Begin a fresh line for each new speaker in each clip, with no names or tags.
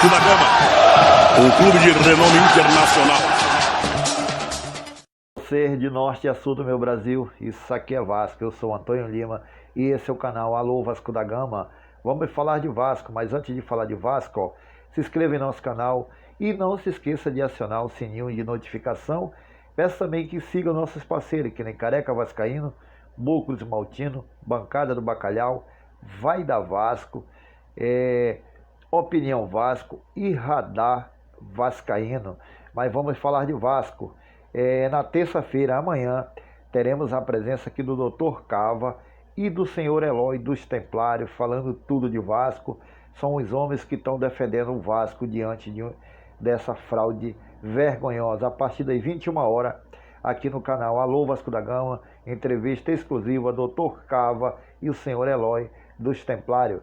Vasco da Gama, um clube de renome internacional.
Ser de norte a sul do meu Brasil, isso aqui é Vasco. Eu sou Antônio Lima e esse é o canal Alô Vasco da Gama. Vamos falar de Vasco, mas antes de falar de Vasco, ó, se inscreva em nosso canal e não se esqueça de acionar o sininho de notificação. Peço também que siga nossos parceiros, que nem Careca Vascaíno, Búculos Maltino, Bancada do Bacalhau, Vai da Vasco, Opinião Vasco e Radar Vascaíno. Mas vamos falar de Vasco. Na terça-feira, amanhã, teremos a presença aqui do Dr. Cava e do senhor Eloy dos Templários, falando tudo de Vasco. São os homens que estão defendendo o Vasco diante dessa fraude vergonhosa. A partir das 21 horas, aqui no canal Alô Vasco da Gama, entrevista exclusiva, Dr. Cava e o senhor Eloy dos Templários.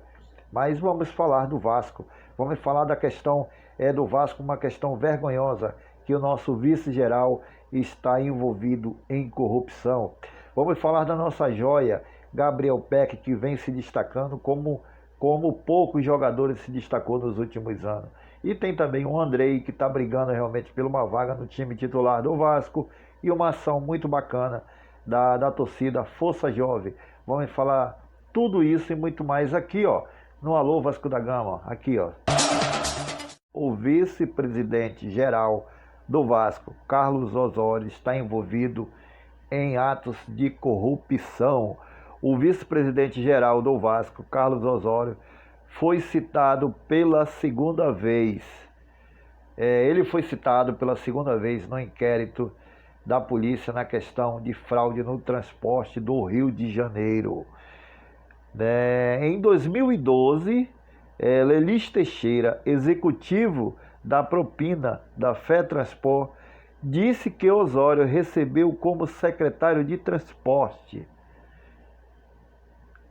Mas vamos falar do Vasco, vamos falar da questão do Vasco, uma questão vergonhosa, que o nosso vice-geral está envolvido em corrupção. Vamos falar da nossa joia, Gabriel Peck, que vem se destacando como poucos jogadores se destacou nos últimos anos. E tem também o Andrei, que está brigando realmente por uma vaga no time titular do Vasco, e uma ação muito bacana da torcida Força Jovem. Vamos falar tudo isso e muito mais aqui, ó, no Alô Vasco da Gama, aqui, ó. O vice-presidente geral do Vasco, Carlos Osório, está envolvido em atos de corrupção. O vice-presidente geral do Vasco, Carlos Osório, foi citado pela segunda vez. Ele foi citado pela segunda vez no inquérito da polícia na questão de fraude no transporte do Rio de Janeiro. Em 2012, Lelis Teixeira, executivo da propina da FETransport, disse que Osório recebeu como secretário de transporte.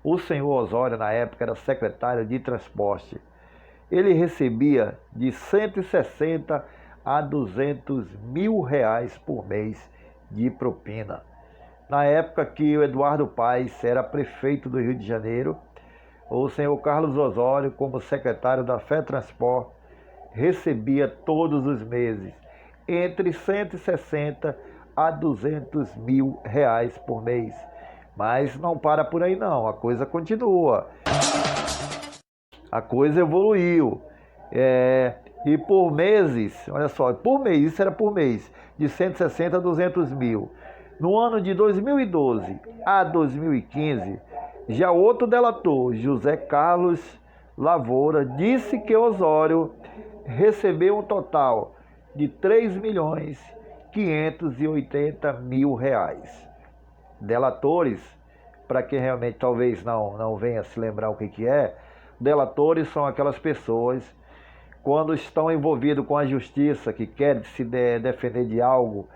O senhor Osório, na época, era secretário de transporte. Ele recebia de 160 a 200 mil reais por mês de propina. Na época que o Eduardo Paes era prefeito do Rio de Janeiro, o senhor Carlos Osório, como secretário da FETransport, recebia todos os meses entre 160 a 200 mil reais por mês. Mas não para por aí não, a coisa continua. A coisa evoluiu. E por meses, olha só, por mês, isso era por mês, de 160 a 200 mil. No ano de 2012 a 2015, já outro delator, José Carlos Lavoura, disse que Osório recebeu um total de 3.580.000 reais. Delatores, para quem realmente talvez não venha se lembrar o que é, delatores são aquelas pessoas, quando estão envolvidos com a justiça, que querem se defender de algo,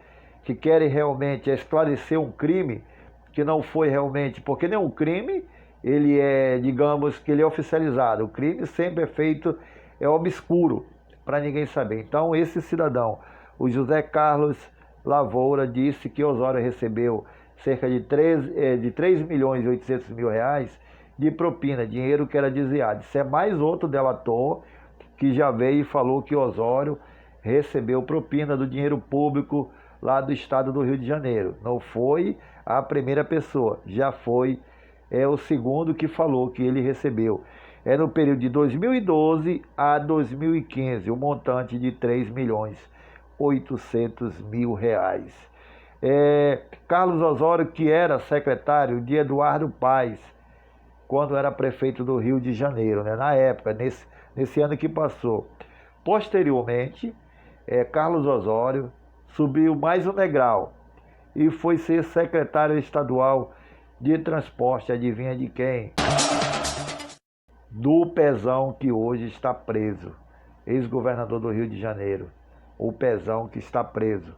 que querem realmente esclarecer um crime que não foi realmente, porque nenhum crime, ele digamos que ele é oficializado. O crime sempre é feito, obscuro, para ninguém saber. Então, esse cidadão, o José Carlos Lavoura, disse que Osório recebeu cerca de 3.800.000 reais de propina, dinheiro que era desviado. Isso é mais outro delator que já veio e falou que Osório recebeu propina do dinheiro público lá do estado do Rio de Janeiro. Não foi a primeira pessoa, já foi o segundo que falou que ele recebeu. No período de 2012 a 2015, o montante de 3.800.000 reais. Carlos Osório, que era secretário de Eduardo Paes, quando era prefeito do Rio de Janeiro, né? Na época, nesse ano que passou. Posteriormente, Carlos Osório subiu mais um degrau e foi ser secretário estadual de transporte, adivinha de quem? Do Pezão, que hoje está preso, ex-governador do Rio de Janeiro, o Pezão que está preso.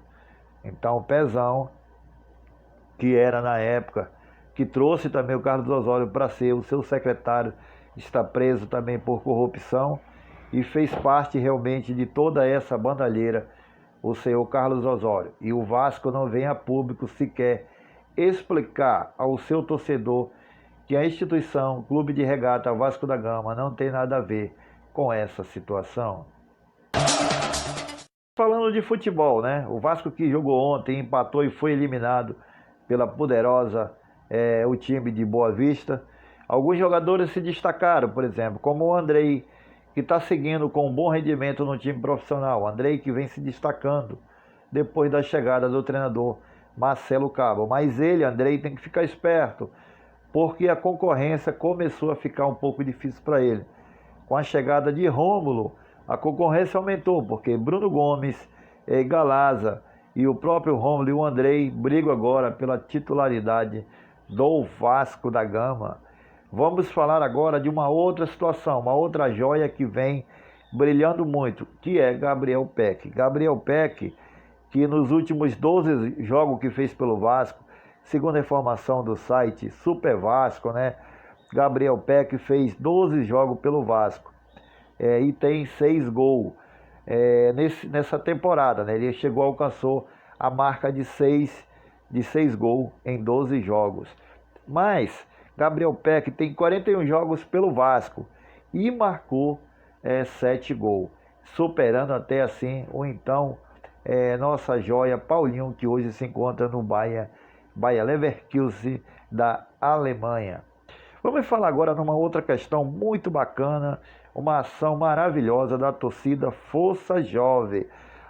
Então o Pezão, que era na época, que trouxe também o Carlos Osório para ser o seu secretário, está preso também por corrupção e fez parte realmente de toda essa bandalheira, o senhor Carlos Osório. E o Vasco não vem a público sequer explicar ao seu torcedor que a instituição Clube de Regata Vasco da Gama não tem nada a ver com essa situação. falando de futebol, né? O Vasco que jogou ontem, empatou e foi eliminado pela poderosa o time de Boa Vista. Alguns jogadores se destacaram, por exemplo, como o Andrei, que está seguindo com um bom rendimento no time profissional. O Andrei que vem se destacando depois da chegada do treinador Marcelo Cabo. Mas ele, Andrei, tem que ficar esperto, porque a concorrência começou a ficar um pouco difícil para ele. Com a chegada de Rômulo, a concorrência aumentou, porque Bruno Gomes, Galaza e o próprio Rômulo e o Andrei brigam agora pela titularidade do Vasco da Gama. Vamos falar agora de uma outra situação, uma outra joia que vem brilhando muito, que é Gabriel Peck. Gabriel Peck, que nos últimos 12 jogos que fez pelo Vasco, segundo a informação do site Super Vasco, né? Gabriel Peck fez 12 jogos pelo Vasco e tem 6 gols nessa temporada, né? Ele alcançou a marca de 6 gols em 12 jogos. Mas Gabriel Peck tem 41 jogos pelo Vasco e marcou 7 gols, superando até assim o então nossa joia Paulinho, que hoje se encontra no Bayer Leverkusen da Alemanha. Vamos falar agora numa outra questão muito bacana, uma ação maravilhosa da torcida Força Jovem.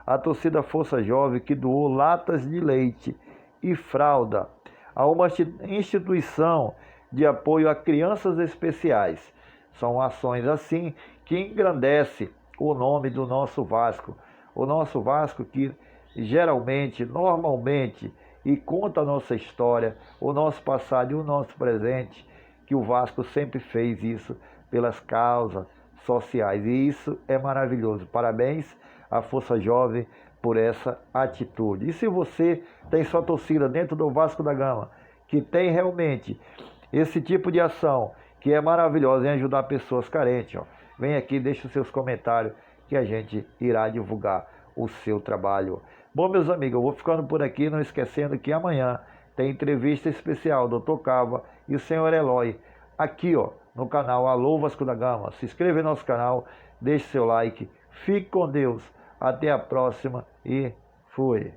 A torcida Força Jovem que doou latas de leite e fralda a uma instituição de apoio a crianças especiais. São ações assim que engrandecem o nome do nosso Vasco. O nosso Vasco que geralmente, normalmente, e conta a nossa história, o nosso passado e o nosso presente, que o Vasco sempre fez isso pelas causas sociais. E isso é maravilhoso. Parabéns à Força Jovem por essa atitude. E se você tem sua torcida dentro do Vasco da Gama, que tem realmente esse tipo de ação, que é maravilhosa em ajudar pessoas carentes, vem aqui, deixa os seus comentários, que a gente irá divulgar o seu trabalho. Bom, meus amigos, eu vou ficando por aqui, não esquecendo que amanhã tem entrevista especial do Dr. Cava e o senhor Eloy, aqui no canal Alô Vasco da Gama. Se inscreva no nosso canal, deixe seu like, fique com Deus, até a próxima e fui!